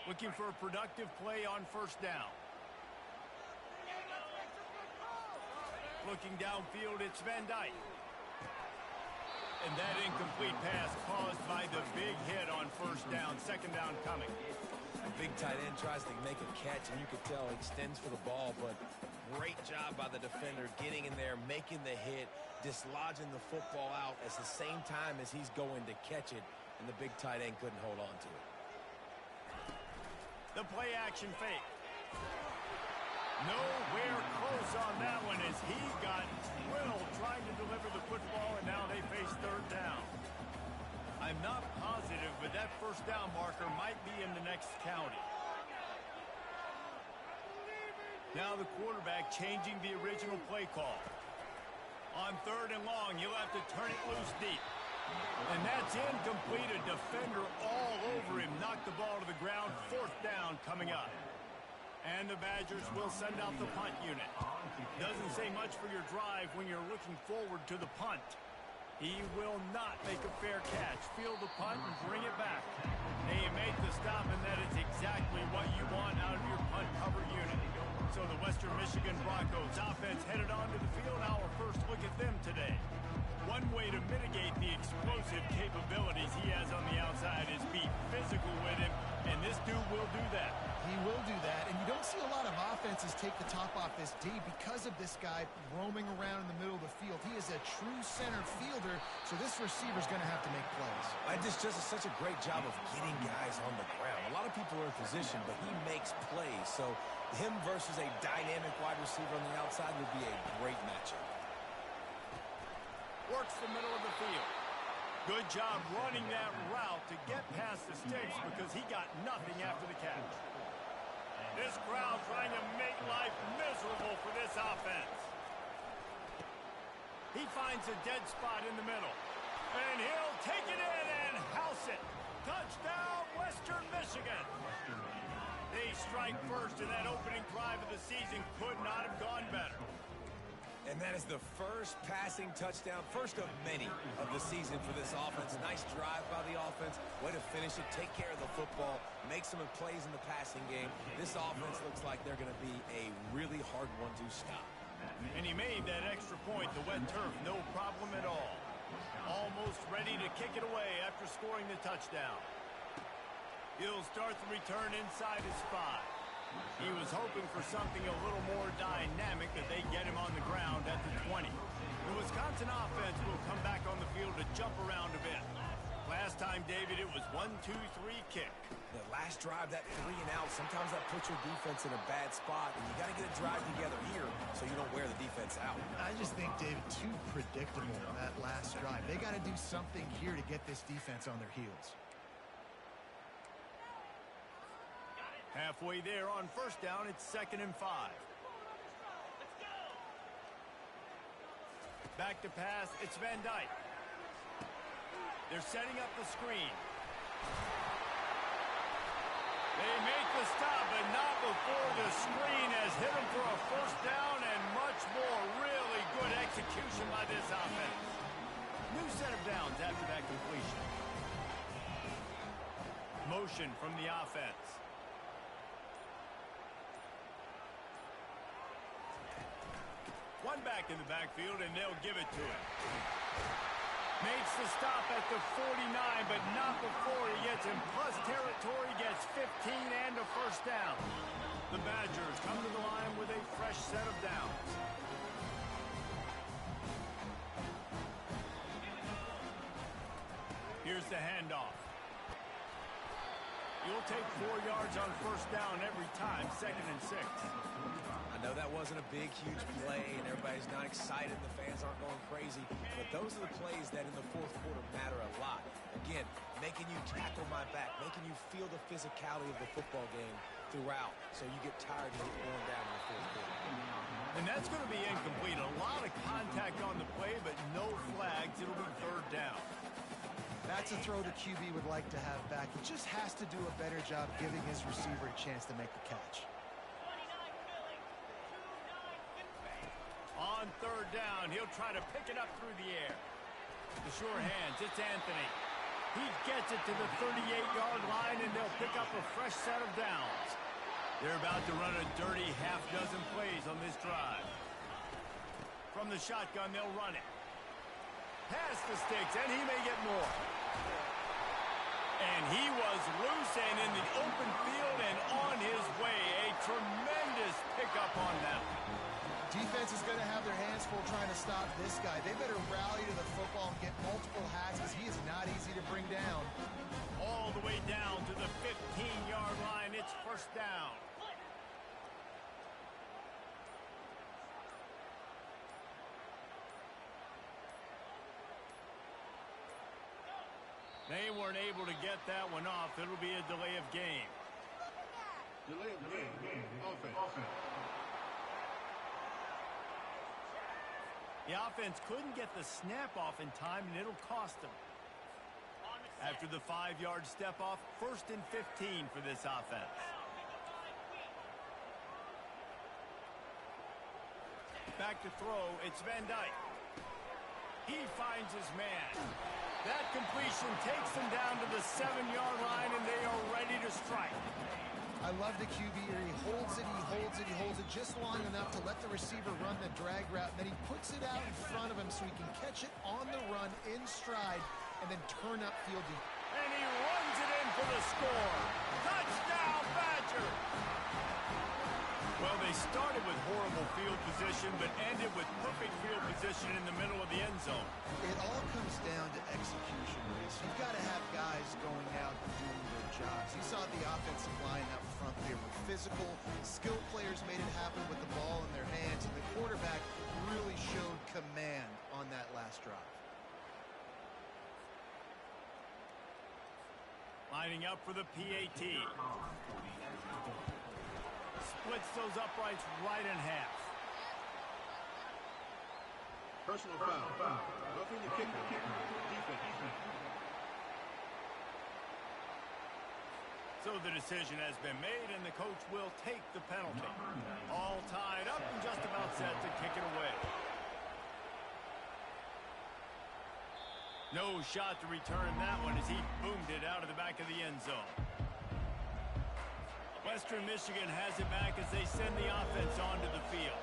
Looking for a productive play on first down. Looking downfield, it's Van Dyke. And that incomplete pass caused by the big hit on first down. Second down coming. The big tight end tries to make a catch, and you can tell he extends for the ball, but great job by the defender getting in there, making the hit, dislodging the football out at the same time as he's going to catch it, and the big tight end couldn't hold on to it. The play action fake. Nowhere close on that one as he got drilled trying to deliver the football, and now they face third down. I'm not positive, but that first down marker might be in the next county. Now the quarterback changing the original play call. On third and long, he'll have to turn it loose deep. And that's incomplete. A defender all over him. Knocked the ball to the ground. Fourth down coming up. And the Badgers will send out the punt unit. Doesn't say much for your drive when you're looking forward to the punt. He will not make a fair catch. Field the punt and bring it back. They make the stop, and that is exactly what you want out of your punt cover unit. So the Western Michigan Broncos offense headed onto the field. Our first look at them today. One way to mitigate the explosive capabilities he has on the outside is be physical with him, and this dude will do that. He will do that, and you don't see a lot of offenses take the top off this D because of this guy roaming around in the middle of the field. He is a true center fielder, so this receiver's going to have to make plays. I just does such a great job of getting guys on the ground. A lot of people are in position, but he makes plays, so him versus a dynamic wide receiver on the outside would be a great matchup. Works the middle of the field. Good job running that route to get past the sticks because he got nothing after the catch. This crowd trying to make life miserable for this offense. He finds a dead spot in the middle. And he'll take it in and house it. Touchdown, Western Michigan. They strike first, and that opening drive of the season could not have gone better. And that is the first passing touchdown, first of many of the season for this offense. Nice drive by the offense. Way to finish it, take care of the football, make some plays in the passing game. This offense looks like they're going to be a really hard one to stop. And he made that extra point, the wet turf, no problem at all. Almost ready to kick it away after scoring the touchdown. He'll start the return inside his 5. He was hoping for something a little more dynamic, that they get him on the ground at the 20. The Wisconsin offense will come back on the field to jump around a bit. Last time, David, it was 1-2-3 kick. The last drive, that 3 and out, sometimes that puts your defense in a bad spot, and you got to get a drive together here so you don't wear the defense out. I just think, David, too predictable that last drive. They got to do something here to get this defense on their heels. Halfway there on first down, it's 2nd and 5. Back to pass, it's Van Dyke. They're setting up the screen. They make the stop, but not before the screen has hit them for a first down and much more. Really good execution by this offense. New set of downs after that completion. Motion from the offense. One back in the backfield, and they'll give it to him. Makes the stop at the 49, but not before he gets in plus territory, gets 15 and a first down. The Badgers come to the line with a fresh set of downs. Here's the handoff. You'll take 4 yards on first down every time, 2nd and 6. I know that wasn't a big, huge play, and everybody's not excited. The fans aren't going crazy. But those are the plays that in the fourth quarter matter a lot. Again, making you tackle my back, making you feel the physicality of the football game throughout, so you get tired and get worn down in the fourth quarter. And that's going to be incomplete. A lot of contact on the play, but no flags. It'll be third down. That's a throw the QB would like to have back. He just has to do a better job giving his receiver a chance to make the catch. On third down, he'll try to pick it up through the air. The sure hands, it's Anthony. He gets it to the 38-yard line, and they'll pick up a a fresh set of downs. They're about to run a dirty half-dozen plays on this drive. From the shotgun, they'll run it. Past the sticks, and he may get more. And he was loose and in the open field and on his way. A tremendous pickup on that. Defense is going to have their hands full trying to stop this guy. They better rally to the football and get multiple hats because he is not easy to bring down. All the way down to the 15-yard line. It's first down. They weren't able to get that one off. It'll be a delay of game. Delay of game. Offense. The offense couldn't get the snap off in time, and it'll cost them. After the 5-yard step off, 1st and 15 for this offense. Back to throw, it's Van Dyke. He finds his man. That completion takes them down to the 7-yard line, and they are ready to strike. I love the QB here. He holds it just long enough to let the receiver run the drag route. Then he puts it out in front of him so he can catch it on the run in stride and then turn upfield. And he runs it in for the score. Touchdown, Badger! Well, they started with horrible field position, but ended with perfect field position in the middle of the end zone. It all comes down to execution, Reese. You've got to have guys going out and doing their jobs. You saw the offensive line up front there with physical, skilled players made it happen with the ball in their hands, and the quarterback really showed command on that last drive. Lining up for the PAT. Splits those uprights right in half. Personal foul. Roughing the kicker. Defense. So the decision has been made, and the coach will take the penalty. All tied up and just about set to kick it away. No shot to return that one as he boomed it out of the back of the end zone. Western Michigan has it back as they send the offense onto the field.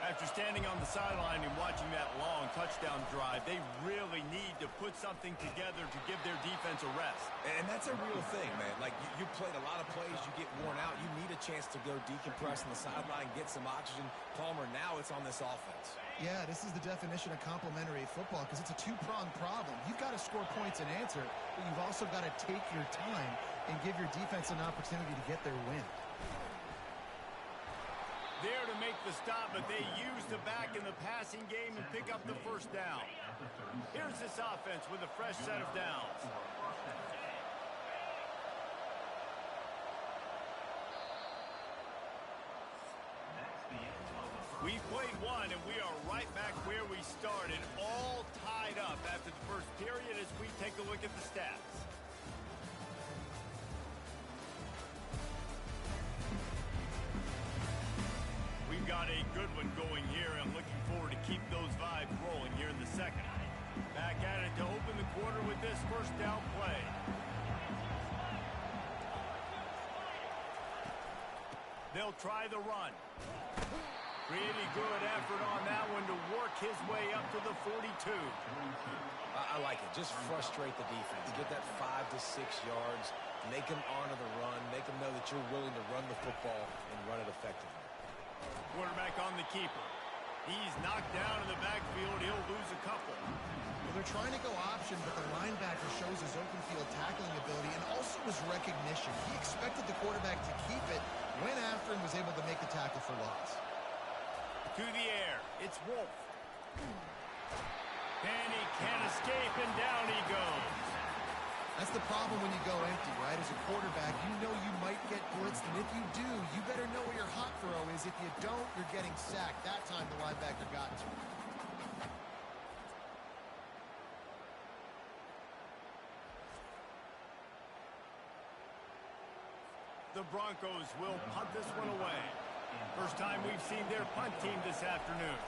After standing on the sideline and watching that long touchdown drive, they really need to put something together to give their defense a rest. And that's a real thing, man. Like, you played a lot of plays, you get worn out. You need a chance to go decompress on the sideline, get some oxygen. Palmer, now it's on this offense. Yeah, this is the definition of complementary football because it's a two-pronged problem. You've got to score points and answer, but you've also got to take your time and give your defense an opportunity to get their win. There to make the stop, but they use the back in the passing game and pick up the first down. Here's this offense with a fresh set of downs. We've played one, and we are right back where we started, all tied up after the first period as we take a look at the stats. We've got a good one going here, and looking forward to keep those vibes rolling here in the second. Back at it to open the quarter with this first down play. They'll try the run. Really good effort on that one to work his way up to the 42. I like it. Just frustrate the defense. Get that 5 to 6 yards. Make them honor the run. Make them know that you're willing to run the football and run it effectively. Quarterback on the keeper. He's knocked down in the backfield. He'll lose a couple. Well, they're trying to go option, but the linebacker shows his open field tackling ability and also his recognition. He expected the quarterback to keep it, went after him, was able to make the tackle for loss. To the air. It's Wolf. And he can't escape, and down he goes. That's the problem when you go empty, right? As a quarterback, you know you might get blitzed, and if you do, you better know where your hot throw is. If you don't, you're getting sacked. That time the linebacker got to him. The Broncos will punt this one away. First time we've seen their punt team this afternoon.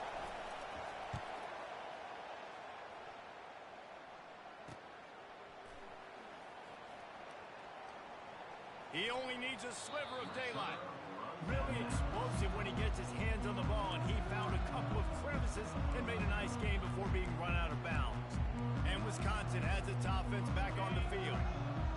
He only needs a sliver of daylight. Really explosive when he gets his hands on the ball, and he found a couple of crevices and made a nice game before being run out of bounds. And Wisconsin has its offense back on the field.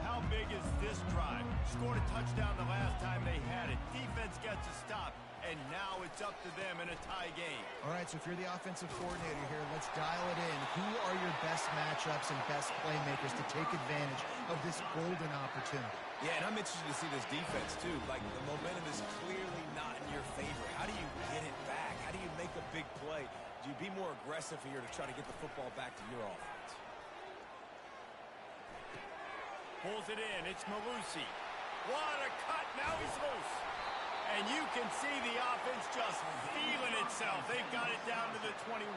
How big is this drive? Scored a touchdown the last time they had it. Defense gets a stop, and now it's up to them in a tie game. All right, so if you're the offensive coordinator here, let's dial it in. Who are your best matchups and best playmakers to take advantage of this golden opportunity? Yeah, and I'm interested to see this defense, too. Like, the momentum is clearly not in your favor. How do you get it back? How do you make a big play? Do you be more aggressive here to try to get the football back to your offense? Pulls it in. It's Malusi. What a cut. Now he's loose. And you can see the offense just feeling itself. They've got it down to the 21.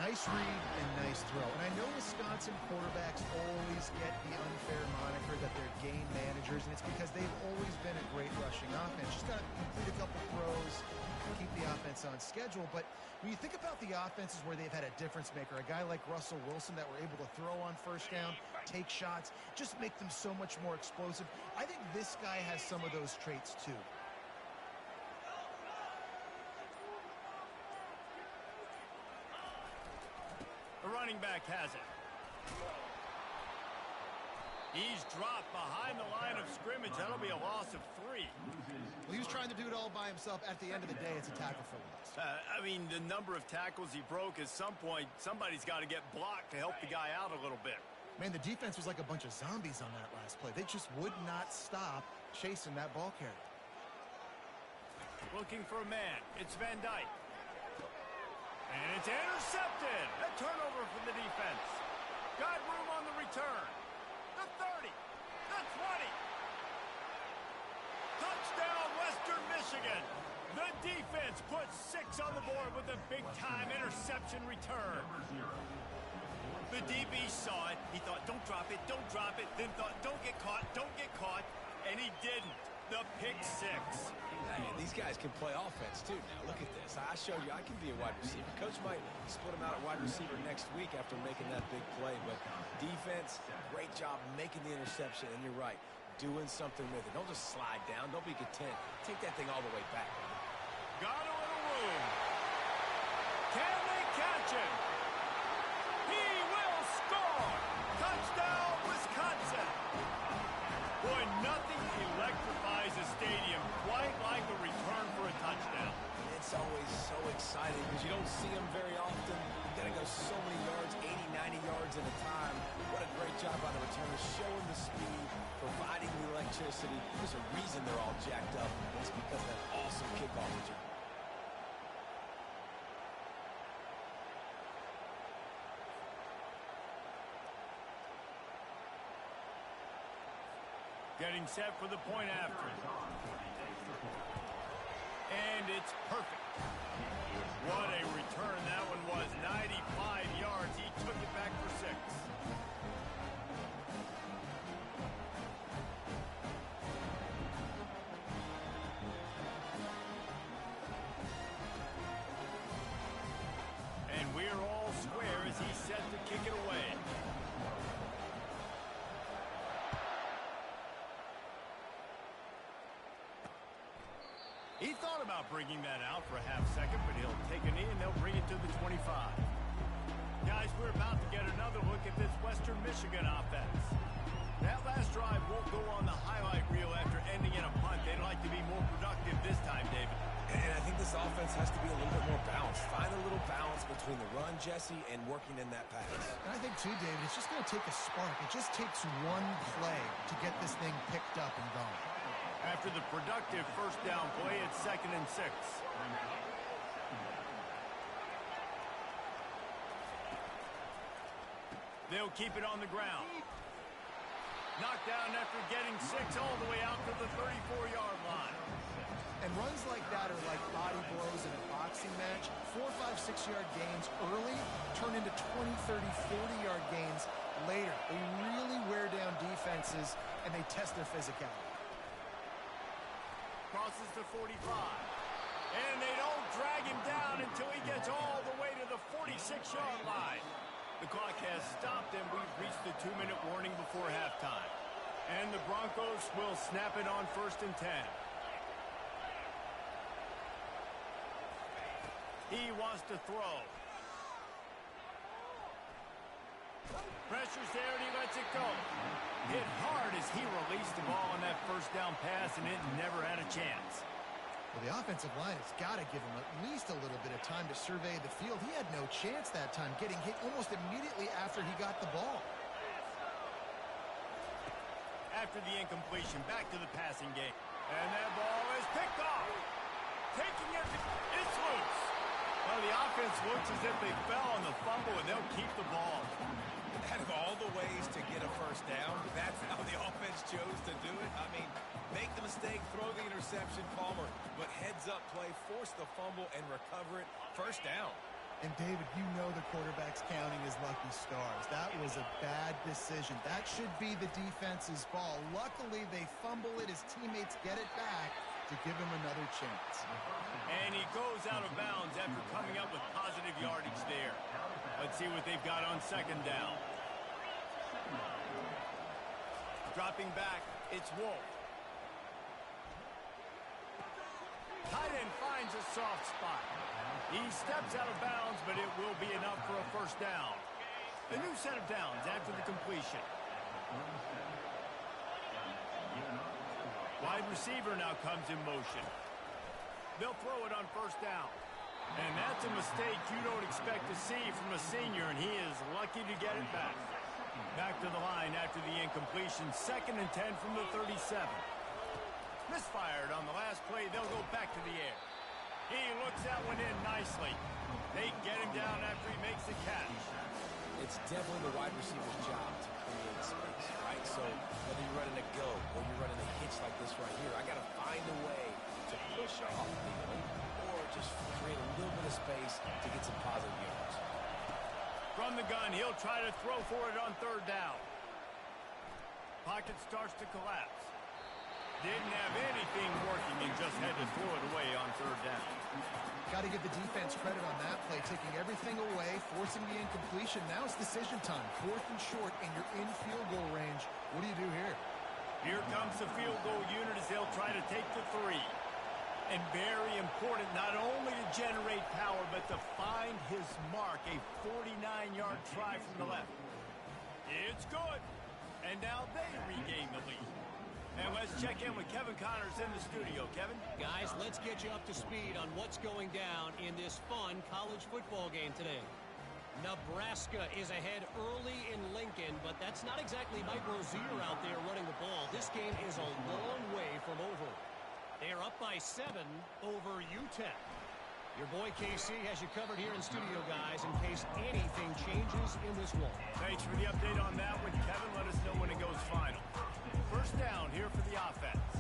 Nice read and nice throw. And I know Wisconsin quarterbacks always get the unfair moniker that they're game managers, and it's because they've always been a great rushing offense. Just got to complete a couple throws and keep the offense on schedule. But when you think about the offenses where they've had a difference maker, a guy like Russell Wilson that were able to throw on first down, take shots, just make them so much more explosive. I think this guy has some of those traits too. The running back has it. He's dropped behind the line of scrimmage. That'll be a loss of 3. Well, he was trying to do it all by himself. At the end of the day, it's a tackle for loss. I mean, the number of tackles he broke, at some point, somebody's got to get blocked to help the guy out a little bit. Man, the defense was like a bunch of zombies on that last play. They just would not stop chasing that ball carrier. Looking for a man. It's Van Dyke. And it's intercepted. A turnover for the defense. Got room on the return. The 30. The 20. Touchdown, Western Michigan. The defense puts 6 on the board with a big-time interception return. The DB saw it. He thought, don't drop it, don't drop it. Then thought, don't get caught, don't get caught. And he didn't. The pick 6. Hey, these guys can play offense, too. Now, look at this. I showed you I can be a wide receiver. Coach might split him out at wide receiver next week after making that big play. But defense, great job making the interception. And you're right, doing something with it. Don't just slide down. Don't be content. Take that thing all the way back. Got a little room. Can they catch him? He will score. Touchdown, Wisconsin. Boy, nothing electrifies a stadium quite like a return for a touchdown. It's always so exciting because you don't see them very often. You got to go so many yards, 80, 90 yards at a time. What a great job on the return, showing the speed, providing the electricity. There's a reason they're all jacked up. It's because of that awesome kickoff return. Getting set for the point after. And it's perfect. What a return that one was. 95 yards. He took it back for 6. And we're all square as he's set to kick it away. He thought about bringing that out for a half second, but he'll take a knee and they'll bring it to the 25. Guys, we're about to get another look at this Western Michigan offense. That last drive won't go on the highlight reel after ending in a punt. They'd like to be more productive this time, David. And I think this offense has to be a little bit more balanced. Find a little balance between the run, Jesse, and working in that pass. And I think, too, David, it's just going to take a spark. It just takes one play to get this thing picked up and going. After the productive first down play, it's 2nd and 6. They'll keep it on the ground. Knocked down after getting 6 all the way out to the 34-yard line. And runs like that are like body blows in a boxing match. 4, 5, 6-yard gains early turn into 20, 30, 40-yard gains later. They really wear down defenses, and they test their physicality. Crosses to 45. And they don't drag him down until he gets all the way to the 46-yard line. The clock has stopped, and we've reached the 2-minute warning before halftime. And the Broncos will snap it on 1st and 10. He wants to throw. Pressure's there, and he lets it go. Hit hard as he released the ball on that 1st down pass, and it never had a chance. Well, the offensive line has got to give him at least a little bit of time to survey the field. He had no chance that time, getting hit almost immediately after he got the ball. After the incompletion, back to the passing game. And that ball is picked off. Taking it, it's loose. Well, the offense looks as if they fell on the fumble, and they'll keep the ball. Out of all the ways to get a 1st down, that's how the offense chose to do it. I mean, make the mistake, throw the interception, Palmer, but heads-up play, force the fumble, and recover it. 1st down. And, David, you know the quarterback's counting his lucky stars. That was a bad decision. That should be the defense's ball. Luckily, they fumble it. His teammates get it back to give him another chance. And he goes out of bounds after coming up with positive yardage there. Let's see what they've got on 2nd down. Dropping back, it's Wolf. Tight end finds a soft spot. He steps out of bounds, but it will be enough for a 1st down. A new set of downs after the completion. Wide receiver now comes in motion. They'll throw it on 1st down. And that's a mistake you don't expect to see from a senior, and he is lucky to get it back. Back to the line after the incompletion. 2nd and 10 from the 37. Misfired on the last play. They'll go back to the air. He looks that one in nicely. They get him down after he makes the catch. It's definitely the wide receiver's job to create space, right? So whether you're running a go or you're running a hitch like this right here, I got to find a way to push off, or just create a little bit of space to get some positive yards. From the gun, he'll try to throw for it on 3rd down. Pocket starts to collapse. Didn't have anything working and just had to throw it away on 3rd down. Got to give the defense credit on that play, taking everything away, forcing the incompletion. Now it's decision time. 4th and short, and you're in field goal range. What do you do here? Here comes the field goal unit as they'll try to take the 3. And very important, not only to generate power, but to find his mark. A 49-yard try from the left. It's good. And now they regain the lead. And let's check in with Kevin Connors in the studio. Kevin? Guys, let's get you up to speed on what's going down in this fun college football game today. Nebraska is ahead early in Lincoln, but that's not exactly Mike Rozier out there running the ball. This game is a long way from over. They are up by 7 over UTEP. Your boy KC has you covered here in studio, guys, in case anything changes in this one. Thanks for the update on that one, Kevin. Let us know when it goes final. 1st down here for the offense.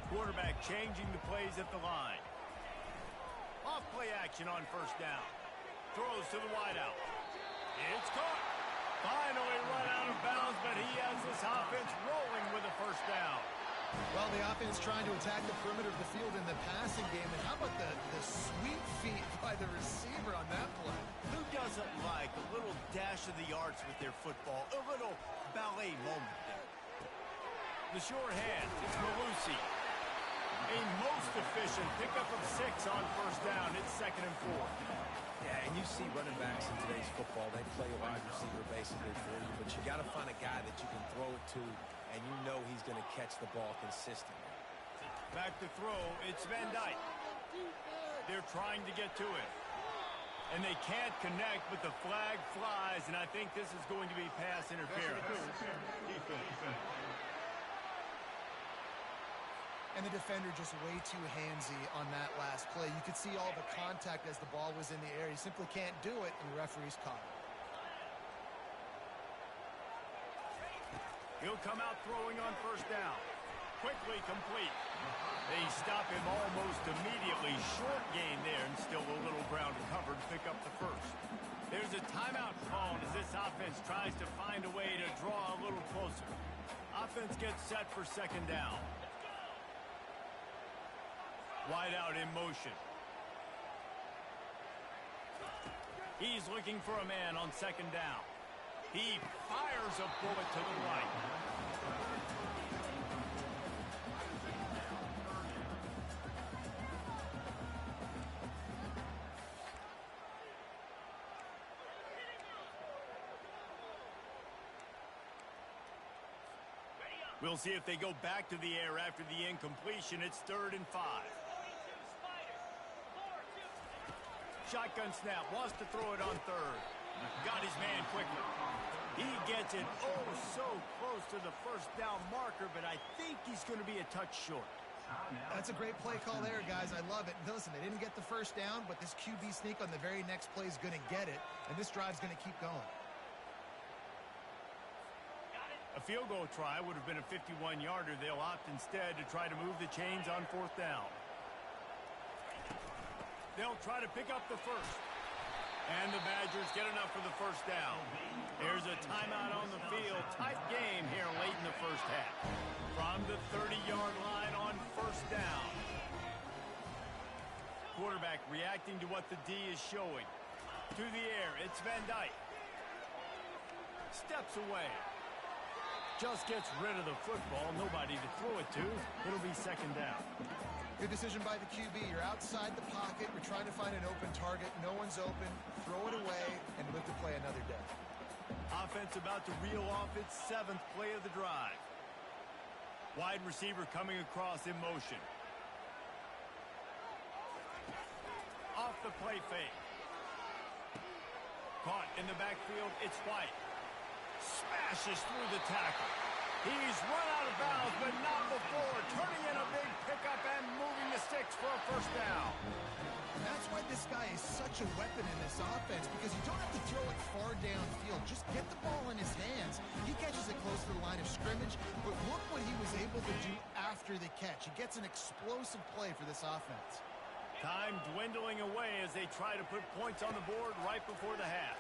Quarterback changing the plays at the line. Off play action on 1st down. Throws to the wideout. It's caught. Finally run out of bounds, but he has this offense rolling with a 1st down. Well, the offense trying to attack the perimeter of the field in the passing game. And how about the sweet feet by the receiver on that play? Who doesn't like a little dash of the arts with their football? A little ballet moment there. The short hand, it's Malusi. A most efficient pickup of 6 on 1st down. It's 2nd and 4. Yeah, and you see running backs in today's football, they play a wide receiver basically for you, but you got to find a guy that you can throw it to, and you know he's going to catch the ball consistently. Back to throw, it's Van Dyke. They're trying to get to it. And they can't connect, but the flag flies, and I think this is going to be pass interference. And the defender just way too handsy on that last play. You could see all the contact as the ball was in the air. He simply can't do it, and the referee's caught him. He'll come out throwing on 1st down. Quickly complete. They stop him almost immediately. Short gain there, and still a little ground to cover to pick up the 1st. There's a timeout called as this offense tries to find a way to draw a little closer. Offense gets set for 2nd down. Wide out in motion. He's looking for a man on 2nd down. He fires a bullet to the right. We'll see if they go back to the air after the incompletion. It's 3rd and 5. Shotgun snap, wants to throw it on 3rd. Got his man quickly. He gets it oh so close to the first down marker, but I think he's going to be a touch short. That's a great play call there, guys. I love it. Listen, they didn't get the first down, but this QB sneak on the very next play is going to get it, and this drive's going to keep going. A field goal try would have been a 51-yarder. They'll opt instead to try to move the chains on 4th down. They'll try to pick up the first. And the Badgers get enough for the first down. There's a timeout on the field. Tight game here late in the first half. From the 30-yard line on 1st down. Quarterback reacting to what the D is showing. To the air, it's Van Dyke. Steps away. Just gets rid of the football. Nobody to throw it to. It'll be 2nd down. Good decision by the QB. You're outside the pocket. You're trying to find an open target. No one's open. Throw it away and live to play another day. Offense about to reel off its 7th play of the drive. Wide receiver coming across in motion. Off the play fake. Caught in the backfield. It's White. Smashes through the tackle. He's run out of bounds, but not before. Turning in a big pickup and moving the sticks for a 1st down. And that's why this guy is such a weapon in this offense, because you don't have to throw it far downfield. Just get the ball in his hands. He catches it close to the line of scrimmage, but look what he was able to do after the catch. He gets an explosive play for this offense. Time dwindling away as they try to put points on the board right before the half.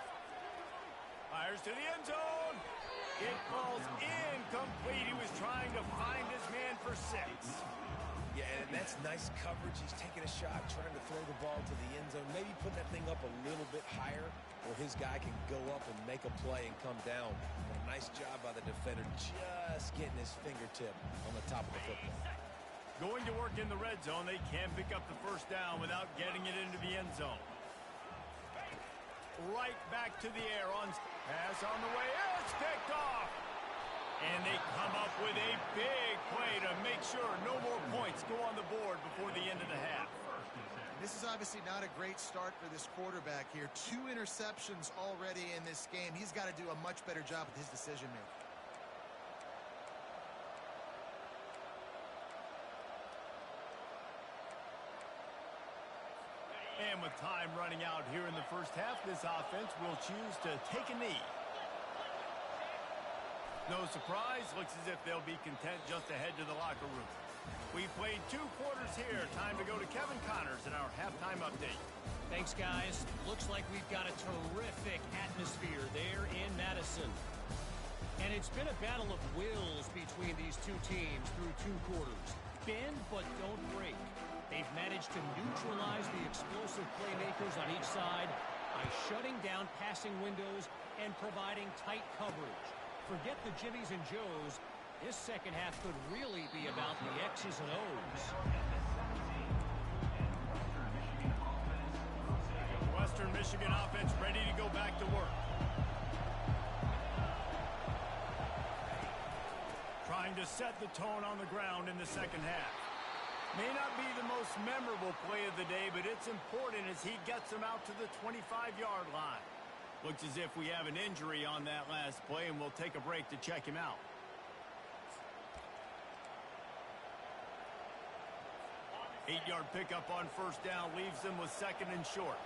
Fires to the end zone. It falls incomplete. He was trying to find his man for 6. Yeah, and that's nice coverage. He's taking a shot, trying to throw the ball to the end zone. Maybe putting that thing up a little bit higher where his guy can go up and make a play and come down. But a nice job by the defender just getting his fingertip on the top of the football. Going to work in the red zone. They can't pick up the 1st down without getting it into the end zone. Right back to the air on pass on the way. It's picked off. And they come up with a big play to make sure no more points go on the board before the end of the half. This is obviously not a great start for this quarterback here. 2 interceptions already in this game. He's got to do a much better job with his decision making. And with time running out here in the first half, this offense will choose to take a knee. No surprise, looks as if they'll be content just to head to the locker room. We've played 2 quarters here. Time to go to Kevin Connors in our halftime update. Thanks, guys. Looks like we've got a terrific atmosphere there in Madison. And it's been a battle of wills between these 2 teams through 2 quarters. Bend but don't break. They've managed to neutralize the explosive playmakers on each side by shutting down passing windows and providing tight coverage. Forget the Jimmies and Joes. This second half could really be about the X's and O's. Western Michigan offense ready to go back to work. Trying to set the tone on the ground in the second half. May not be the most memorable play of the day, but it's important as he gets them out to the 25-yard line. Looks as if we have an injury on that last play, and we'll take a break to check him out. Eight-yard pickup on 1st down leaves them with 2nd and short.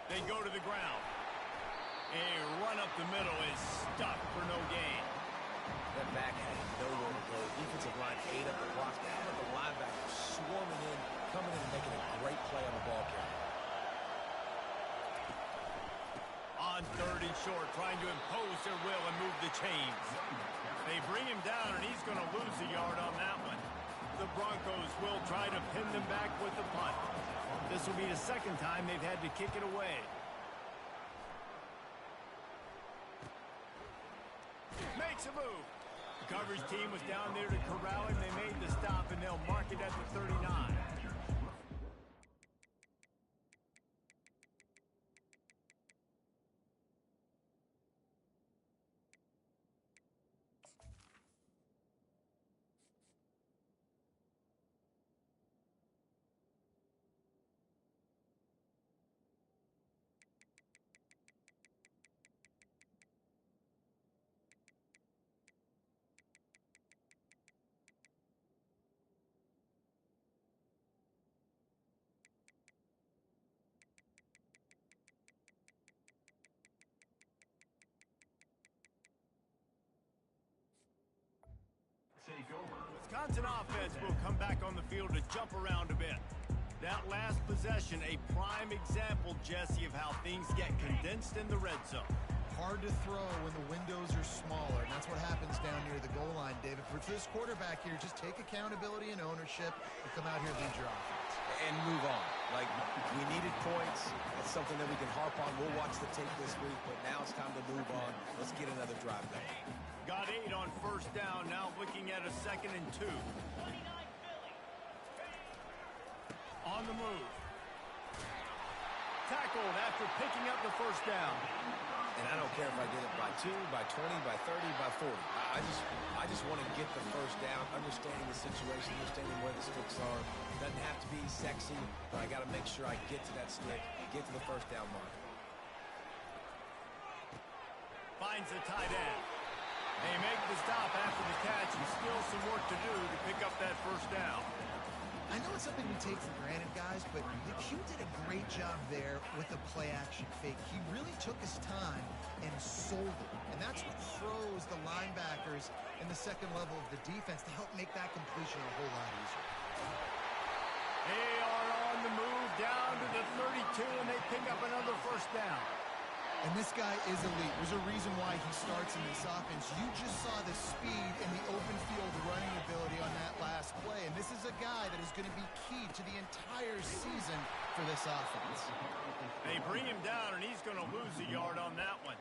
They go to the ground. A run up the middle is stuck for no gain. That back had nowhere to go. Defensive line ate up the blocks. How about the linebacker swarming in, coming in and making a great play on the ball carrier. On 3rd and short, trying to impose their will and move the chains. They bring him down, and he's going to lose a yard on that one. the Broncos will try to pin them back with the punt. This will be the second time they've had to kick it away. Makes a move. The coverage team was down there to corral him. They made the stop, and they'll mark it at the 39. Wisconsin offense will come back on the field to jump around a bit. That last possession, a prime example, Jesse, of how things get condensed in the red zone. Hard to throw when the windows are smaller, and that's what happens down near the goal line, David. For this quarterback here, just take accountability and ownership and come out here and lead your offense. And move on. Like, we needed points. That's something that we can harp on. We'll watch the tape this week, but now it's time to move on. Let's get another drive going. Got 8 on first down, now looking at a 2nd and 2. On the move. Tackled after picking up the first down. And I don't care if I get it by 2, by 20, by 30, by 40. I just want to get the first down, understanding the situation, understanding where the sticks are. Doesn't have to be sexy, but I got to make sure I get to that stick, get to the first down mark. Finds the tight end. They make the stop after the catch, and still some work to do to pick up that first down. I know it's something we take for granted, guys, but Q did a great job there with the play-action fake. He really took his time and sold it, and that's what froze the linebackers in the second level of the defense to help make that completion a whole lot easier. They are on the move down to the 32, and they pick up another first down. And this guy is elite. There's a reason why he starts in this offense. You just saw the speed and the open field running ability on that last play. And this is a guy that is going to be key to the entire season for this offense. They bring him down, and he's going to lose a yard on that one.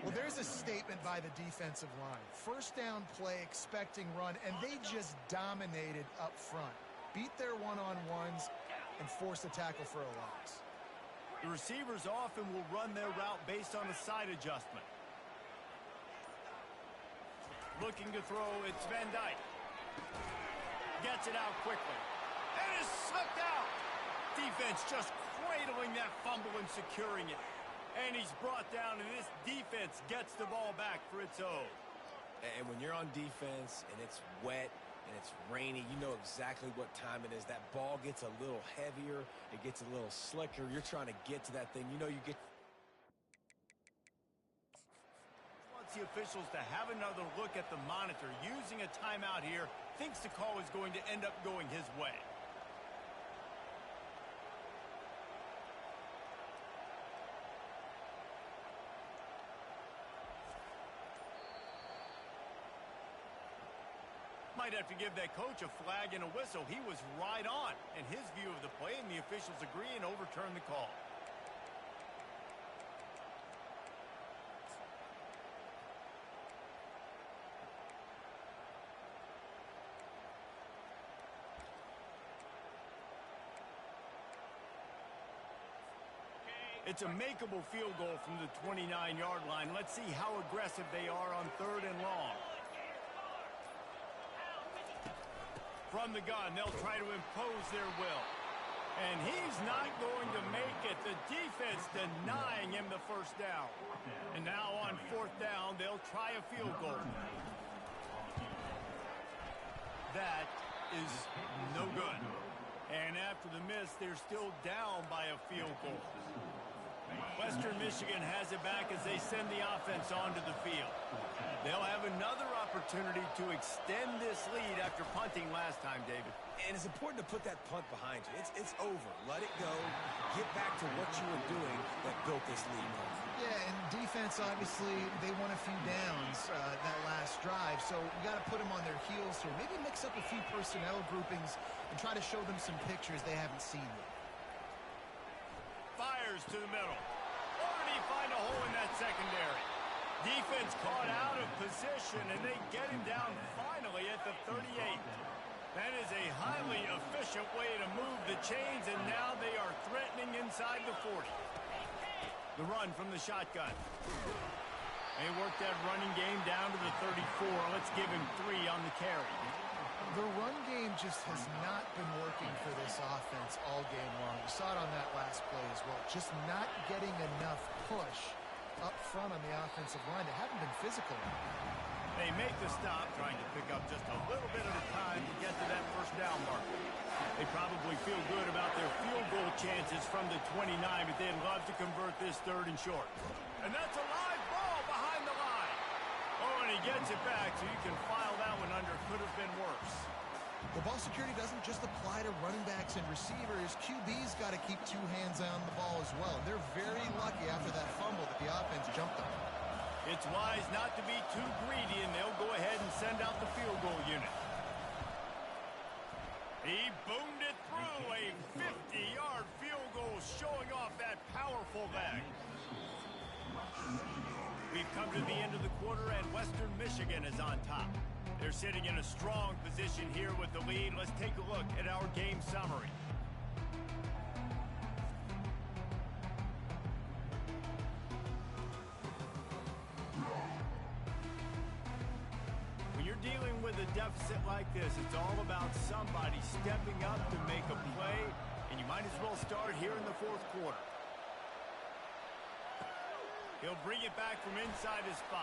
Well, there's a statement by the defensive line. First down play, expecting run, and they just dominated up front. Beat their one-on-ones and force the tackle for a loss. The receivers often will run their route based on a side adjustment. Looking to throw, it's Van Dyke. Gets it out quickly. And is slipped out. Defense just cradling that fumble and securing it. And he's brought down, and this defense gets the ball back for its own. And when you're on defense and it's wet and it's rainy, you know exactly what time it is. That ball gets a little heavier. It gets a little slicker. You're trying to get to that thing. You know you get... Wants the officials to have another look at the monitor. Using a timeout here, thinks the call is going to end up going his way. Might have to give that coach a flag and a whistle. He was right on in his view of the play, and the officials agree and overturn the call. It's a makeable field goal from the 29-yard line. Let's see how aggressive they are on 3rd and long. From the gun, they'll try to impose their will. And he's not going to make it. The defense denying him the first down. And now on 4th down, they'll try a field goal. That is no good. And after the miss, they're still down by a field goal. Western Michigan has it back as they send the offense onto the field. They'll have another opportunity to extend this lead after punting last time, David. And it's important to put that punt behind you. It's over. Let it go. Get back to what you were doing that built this lead. Yeah, and defense, obviously, they won a few downs that last drive, so you got to put them on their heels here. Maybe mix up a few personnel groupings and try to show them some pictures they haven't seen yet. Fires to the middle. Or did he find a hole in that secondary? Defense caught out of position, and they get him down finally at the 38. That is a highly efficient way to move the chains, and now they are threatening inside the 40. The run from the shotgun. They worked that running game down to the 34. Let's give him 3 on the carry. The run game just has not been working for this offense all game long. You saw it on that last play as well. Just not getting enough push up front on the offensive line. They haven't been physical. They make the stop, trying to pick up just a little bit at a time to get to that first down marker. They probably feel good about their field goal chances from the 29, but they'd love to convert this 3rd and short. And that's a live ball behind the line. Oh, and he gets it back, so you can file that one under. Could have been worse. Well, ball security doesn't just apply to running backs and receivers. QB's got to keep 2 hands on the ball as well. They're very lucky after that fumble that the offense jumped on. It's wise not to be too greedy, and they'll go ahead and send out the field goal unit. He boomed it through a 50-yard field goal, showing off that powerful leg. We've come to the end of the quarter, and Western Michigan is on top. They're sitting in a strong position here with the lead. Let's take a look at our game summary. When you're dealing with a deficit like this, it's all about somebody stepping up to make a play, and you might as well start here in the 4th quarter. He'll bring it back from inside his 5.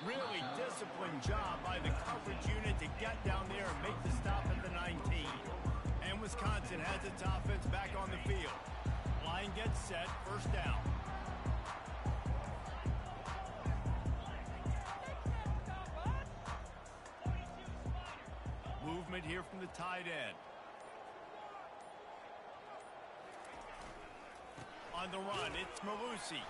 Really disciplined job by the coverage unit to get down there and make the stop at the 19. And Wisconsin has its offense back on the field. Line gets set, first down. Movement here from the tight end. On the run, it's Malusi.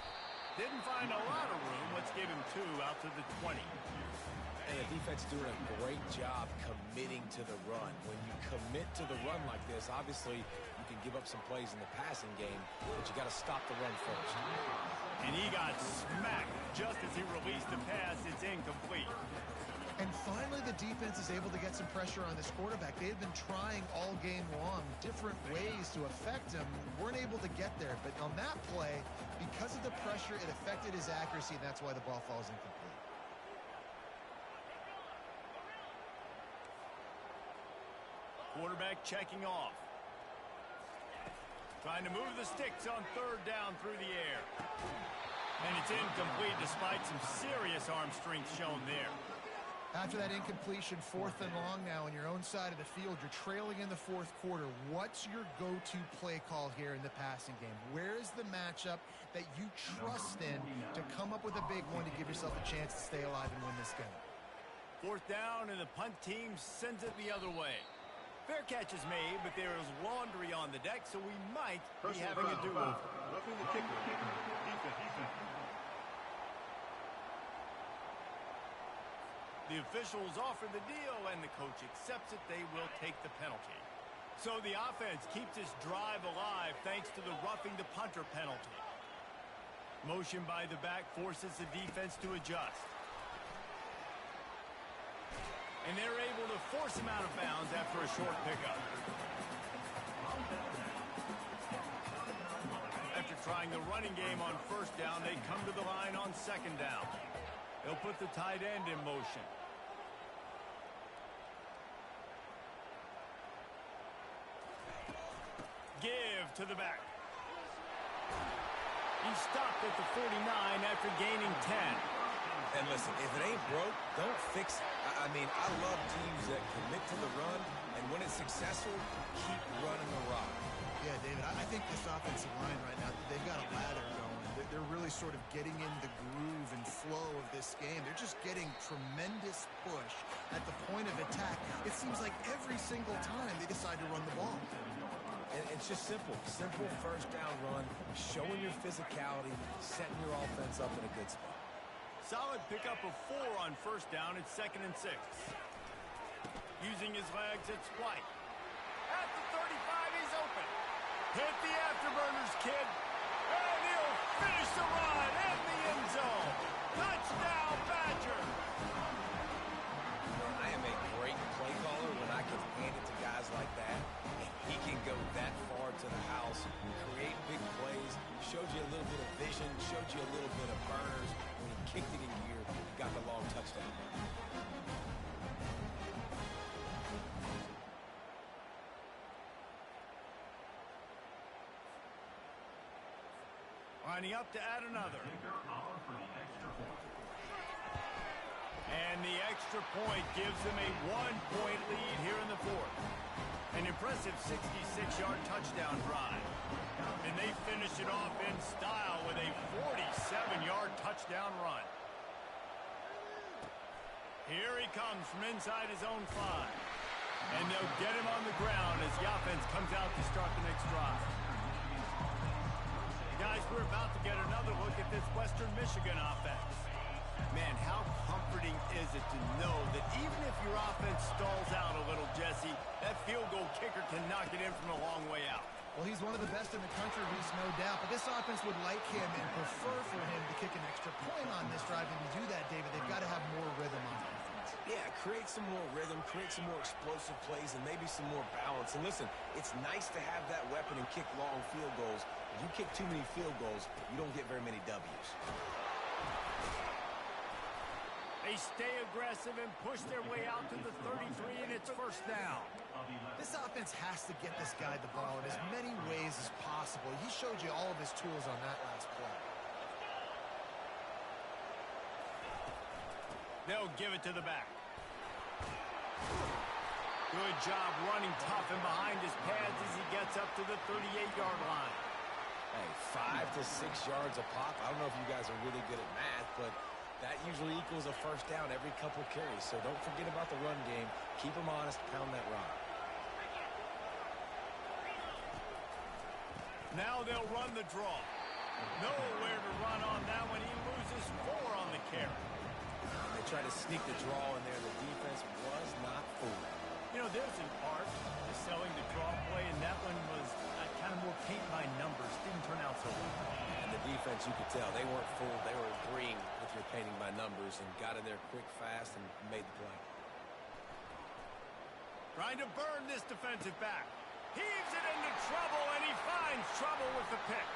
Didn't find a lot of room. Let's give him 2 out to the 20. And the defense doing a great job committing to the run. When you commit to the run like this, obviously you can give up some plays in the passing game, but you got to stop the run first. And he got smacked just as he released the pass. It's incomplete. And finally, the defense is able to get some pressure on this quarterback. They had been trying all game long different ways to affect him. Weren't able to get there. But on that play, because of the pressure, it affected his accuracy, and that's why the ball falls incomplete. Quarterback checking off. Trying to move the sticks on 3rd down through the air. And it's incomplete despite some serious arm strength shown there. After that incompletion, 4th and long now on your own side of the field, you're trailing in the 4th quarter. What's your go-to play call here in the passing game? Where is the matchup that you trust in to come up with a big one to give yourself a chance to stay alive and win this game? 4th down, and the punt team sends it the other way. Fair catch is made, but there is laundry on the deck, so we might be having a do-over. Roughing the kicker. Defense. The officials offer the deal, and the coach accepts it. They will take the penalty. So the offense keeps its drive alive thanks to the roughing the punter penalty. Motion by the back forces the defense to adjust. And they're able to force him out of bounds after a short pickup. After trying the running game on 1st down, they come to the line on 2nd down. They'll put the tight end in motion. Give to the back. He stopped at the 49 after gaining 10. And listen, if it ain't broke, don't fix it. I mean, I love teams that commit to the run, and when it's successful, keep running the rock. Yeah, David, I think this offensive line right now, they've got a ladder going. They're really sort of getting in the groove and flow of this game. They're just getting tremendous push at the point of attack. It seems like every single time they decide to run the ball. And it's just simple. Simple first down run, showing your physicality, setting your offense up in a good spot. Solid pickup of 4 on first down. It's 2nd and 6. Using his legs, it's White. At the 35, he's open. Hit the afterburners, kid. And he'll finish the run in the end zone. Touchdown, Badger. I am a great play caller when I can hand it to guys like that. He can go that far to the house, create big plays, showed you a little bit of vision, showed you a little bit of burners. When he kicked it in gear, he got the long touchdown. Lining up to add another. And the extra point gives them a 1-point lead here in the 4th. An impressive 66-yard touchdown drive. And they finish it off in style with a 47-yard touchdown run. Here he comes from inside his own 5. And they'll get him on the ground as the offense comes out to start the next drive. Guys, we're about to get another look at this Western Michigan offense. Man, how comforting is it to know that even if your offense stalls out a little, Jesse, that field goal kicker can knock it in from a long way out. Well, he's one of the best in the country, Reese, no doubt. But this offense would like him and prefer for him to kick an extra point on this drive. And to do that, David, they've got to have more rhythm on offense. Yeah, create some more rhythm, create some more explosive plays, and maybe some more balance. And listen, it's nice to have that weapon and kick long field goals. If you kick too many field goals, you don't get very many W's. They stay aggressive and push their way out to the 33, and it's first down. This offense has to get this guy the ball in as many ways as possible. He showed you all of his tools on that last play. They'll give it to the back. Good job running tough and behind his pads as he gets up to the 38-yard line. Hey, 5 to 6 yards a pop. I don't know if you guys are really good at math, but that usually equals a first down every couple carries. So don't forget about the run game. Keep them honest, pound that rock. Now they'll run the draw. Nowhere to run on that one. He loses 4 on the carry. They tried to sneak the draw in there. The defense was not fooled. You know, there's an art to selling the draw play, and that one was kind of more paint by numbers. Didn't turn out so well. And the defense, you could tell, they weren't fooled. They were agreeing with your painting by numbers and got in there quick, fast, and made the play. Trying to burn this defensive back. Heaves it into trouble, and he finds trouble with the pick.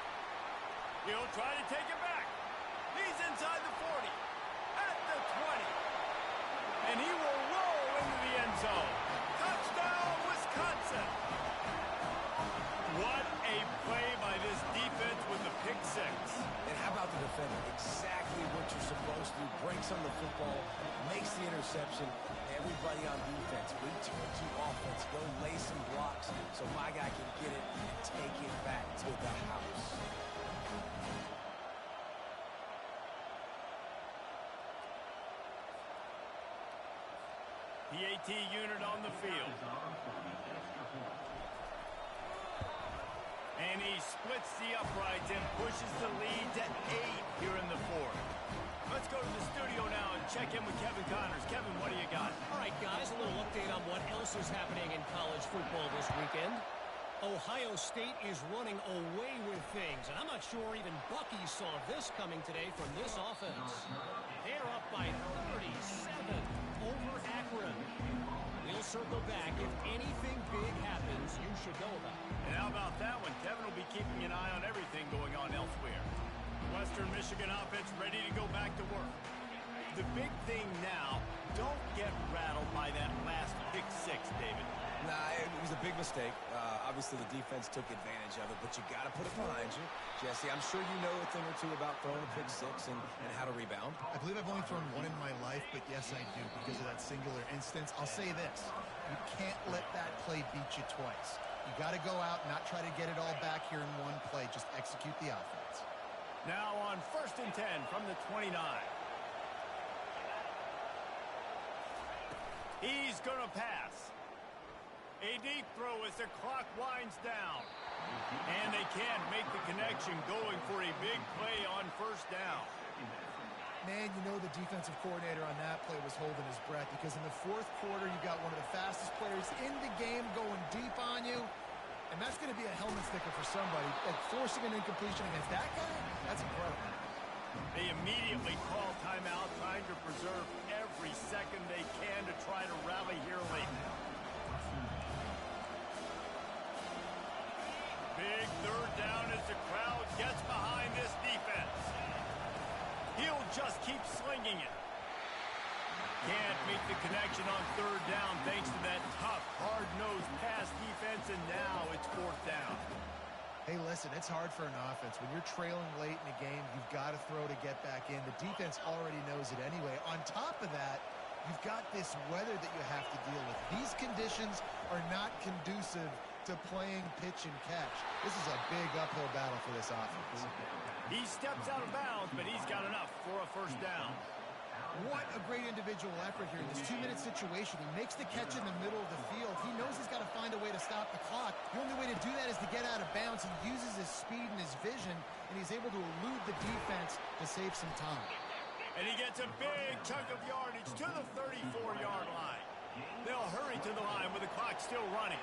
He'll try to take it back. He's inside the 40, at the 20, and he will roll into the end zone. Touchdown, Wisconsin! What a play by this defense with the pick 6. And how about the defender? Exactly what you're supposed to do. Breaks on the football, makes the interception. Everybody on defense, return to offense. Go lay some blocks so my guy can get it and take it back to the house. PAT unit on the field. And he splits the uprights and pushes the lead to 8 here in the 4th. Let's go to the studio now and check in with Kevin Connors. Kevin, what do you got? All right, guys, a little update on what else is happening in college football this weekend. Ohio State is running away with things, and I'm not sure even Bucky saw this coming today from this offense. They're up by 37 over Akron. We'll circle back. If anything big happens, you should know about it. And how about that one? Kevin will be keeping an eye on everything going on elsewhere. Western Michigan offense ready to go back to work. The big thing now, don't get rattled by that last pick 6, David. Nah, it was a big mistake. Obviously, the defense took advantage of it, but you got to put it behind you. Jesse, I'm sure you know a thing or two about throwing a pick 6 and how to rebound. I believe I've only thrown one in my life, but yes, I do because of that singular instance. I'll say this. You can't let that play beat you twice. You got to go out, not try to get it all back here in one play. Just execute the offense. Now on 1st and 10 from the 29. He's going to pass. A deep throw as the clock winds down. And they can't make the connection, going for a big play on first down. Man, you know the defensive coordinator on that play was holding his breath, because in the fourth quarter, you got one of the fastest players in the game going deep on you. And that's going to be a helmet sticker for somebody. Like, forcing an incompletion against that guy, that's incredible. They immediately call timeout, trying to preserve every second they can to try to rally here late. Big third down as the crowd gets behind this defense. He'll just keep slinging it. Can't make the connection on third down thanks to that tough, hard-nosed pass defense, and now it's fourth down. Hey, listen, it's hard for an offense. When you're trailing late in a game, you've got to throw to get back in. The defense already knows it anyway. On top of that, you've got this weather that you have to deal with. These conditions are not conducive to playing pitch and catch. This is a big uphill battle for this offense. He steps out of bounds, but he's got enough for a first down. What a great individual effort here in this 2-minute situation. He makes the catch in the middle of the field. He knows he's got to find a way to stop the clock. The only way to do that is to get out of bounds. He uses his speed and his vision, and he's able to elude the defense to save some time. And he gets a big chunk of yardage to the 34-yard line. They'll hurry to the line with the clock still running.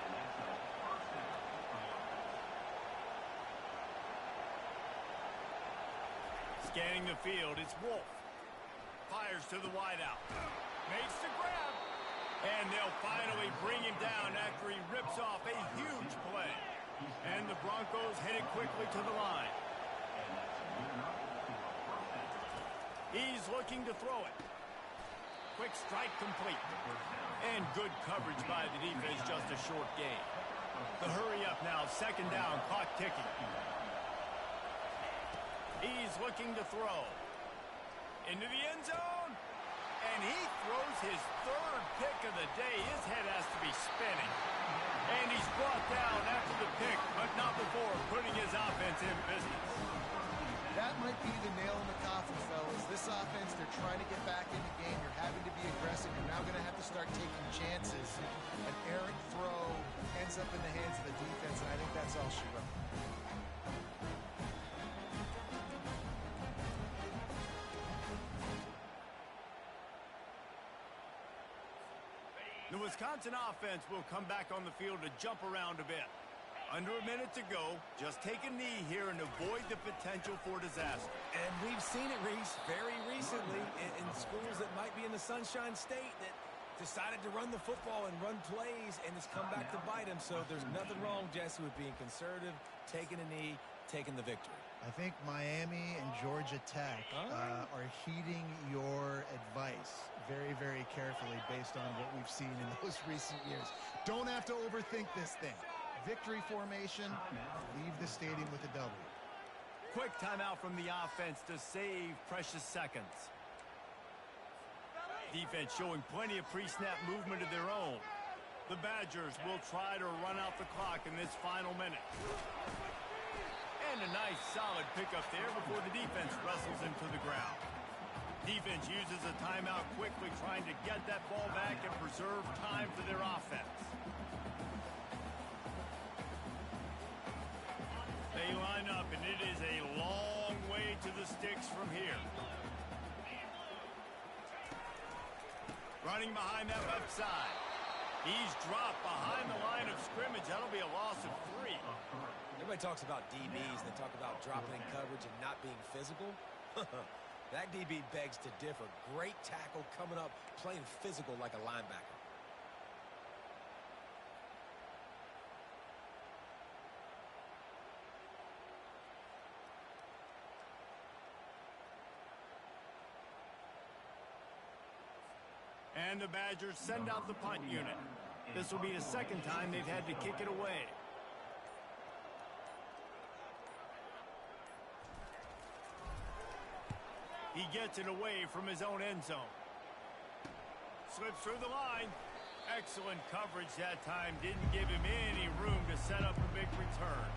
Scanning the field, it's Wolf. Fires to the wideout. Makes the grab. And they'll finally bring him down after he rips off a huge play. And the Broncos headed quickly to the line. He's looking to throw it. Quick strike complete. And good coverage by the defense, just a short gain. The hurry up now, second down, clock ticking. He's looking to throw. Into the end zone. And he throws his third pick of the day. His head has to be spinning. And he's brought down after the pick, but not before putting his offense in business. That might be the nail in the coffin, fellas. This offense, they're trying to get back in the game. You're having to be aggressive. You're now going to have to start taking chances. An errant throw ends up in the hands of the defense, and I think that's all she wrote. The Wisconsin offense will come back on the field to jump around a bit. Under a minute to go, just take a knee here and avoid the potential for disaster. And we've seen it, Reese, very recently in schools that might be in the Sunshine State that decided to run the football and run plays, and it's come back to bite them. So there's nothing wrong, Jesse, with being conservative, taking a knee, taking the victory. I think Miami and Georgia Tech are heeding your advice very, very carefully based on what we've seen in those recent years. Don't have to overthink this thing. Victory formation, leave the stadium with a W. Quick timeout from the offense to save precious seconds. Defense showing plenty of pre-snap movement of their own. The Badgers will try to run out the clock in this final minute. And a nice solid pickup there before the defense wrestles him to the ground. Defense uses a timeout quickly, trying to get that ball back and preserve time for their offense. They line up, and it is a long way to the sticks from here. Running behind that left side. He's dropped behind the line of scrimmage. That'll be a loss of 3. Everybody talks about DBs. They talk about dropping in coverage and not being physical. That DB begs to differ. Great tackle coming up, playing physical like a linebacker. And the Badgers send out the punt unit. This will be the second time they've had to kick it away. He gets it away from his own end zone. Slips through the line. Excellent coverage that time. Didn't give him any room to set up a big return.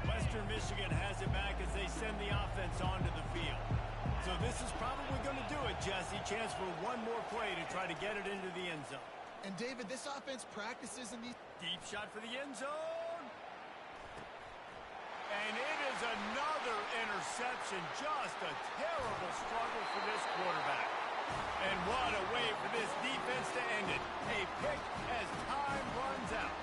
Western Michigan has it back as they send the offense onto the field. So this is probably going to do it, Jesse. Chance for one more play to try to get it into the end zone. And, David, this offense practices in these... Deep shot for the end zone. And it is another interception. Just a terrible struggle for this quarterback. And what a way for this defense to end it. A pick as time runs out.